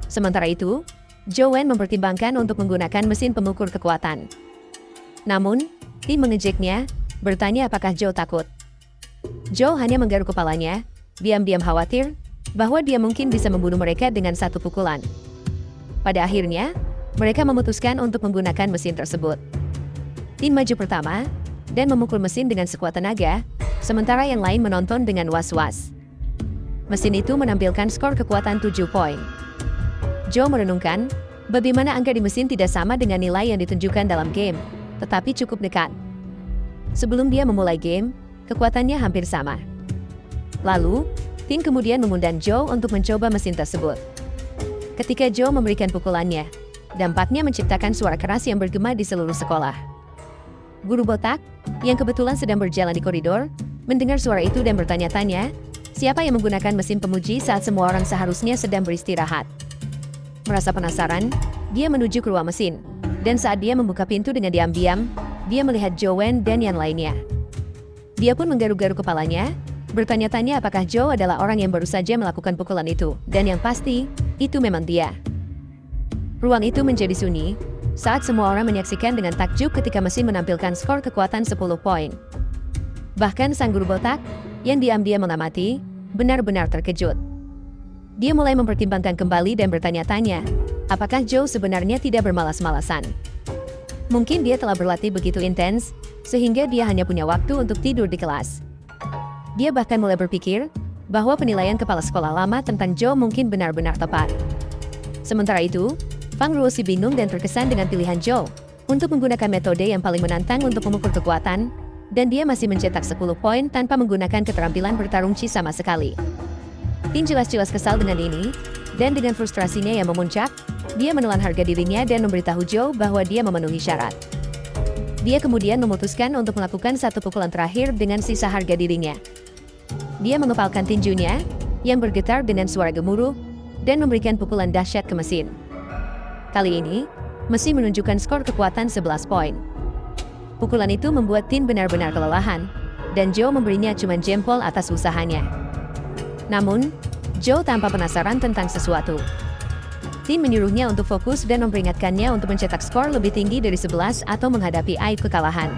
Sementara itu, Joe mempertimbangkan untuk menggunakan mesin pengukur kekuatan. Namun, tim mengejeknya, bertanya apakah Joe takut. Joe hanya menggaruk kepalanya, diam-diam khawatir bahwa dia mungkin bisa membunuh mereka dengan satu pukulan. Pada akhirnya, mereka memutuskan untuk menggunakan mesin tersebut. Tim maju pertama, dan memukul mesin dengan sekuat tenaga, sementara yang lain menonton dengan was-was. Mesin itu menampilkan skor kekuatan 7 poin. Joe merenungkan, bagaimana angka di mesin tidak sama dengan nilai yang ditunjukkan dalam game, tetapi cukup dekat. Sebelum dia memulai game, kekuatannya hampir sama. Lalu, tim kemudian mengundang Joe untuk mencoba mesin tersebut. Ketika Joe memberikan pukulannya, dampaknya menciptakan suara keras yang bergema di seluruh sekolah. Guru botak, yang kebetulan sedang berjalan di koridor, mendengar suara itu dan bertanya-tanya, siapa yang menggunakan mesin pemuji saat semua orang seharusnya sedang beristirahat. Merasa penasaran, dia menuju ke ruang mesin, dan saat dia membuka pintu dengan diam-diam, dia melihat Joe dan yang lainnya. Dia pun menggaruk-garuk kepalanya, bertanya-tanya apakah Joe adalah orang yang baru saja melakukan pukulan itu, dan yang pasti, itu memang dia. Ruang itu menjadi sunyi, saat semua orang menyaksikan dengan takjub ketika mesin menampilkan skor kekuatan 10 poin. Bahkan sang guru botak, yang diam-diam mengamati, benar-benar terkejut. Dia mulai mempertimbangkan kembali dan bertanya-tanya, apakah Joe sebenarnya tidak bermalas-malasan. Mungkin dia telah berlatih begitu intens, sehingga dia hanya punya waktu untuk tidur di kelas. Dia bahkan mulai berpikir, bahwa penilaian kepala sekolah lama tentang Joe mungkin benar-benar tepat. Sementara itu, Fang Ruoxi bingung dan terkesan dengan pilihan Joe untuk menggunakan metode yang paling menantang untuk mengukur kekuatan, dan dia masih mencetak 10 poin tanpa menggunakan keterampilan bertarung Qi sama sekali. Tin jelas-jelas kesal dengan ini, dan dengan frustrasinya yang memuncak, dia menelan harga dirinya dan memberitahu Joe bahwa dia memenuhi syarat. Dia kemudian memutuskan untuk melakukan satu pukulan terakhir dengan sisa harga dirinya. Dia mengepalkan tinjunya, yang bergetar dengan suara gemuruh, dan memberikan pukulan dahsyat ke mesin. Kali ini, mesin menunjukkan skor kekuatan 11 poin. Pukulan itu membuat Tin benar-benar kelelahan, dan Joe memberinya cuma jempol atas usahanya. Namun, Joe tampak penasaran tentang sesuatu. Tin menyuruhnya untuk fokus dan memperingatkannya untuk mencetak skor lebih tinggi dari 11 atau menghadapi aib kekalahan.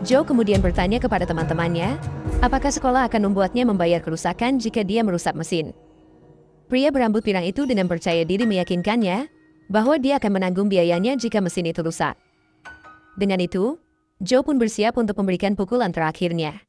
Joe kemudian bertanya kepada teman-temannya, apakah sekolah akan membuatnya membayar kerusakan jika dia merusak mesin. Pria berambut pirang itu dengan percaya diri meyakinkannya, bahwa dia akan menanggung biayanya jika mesin itu rusak. Dengan itu, Joe pun bersiap untuk memberikan pukulan terakhirnya.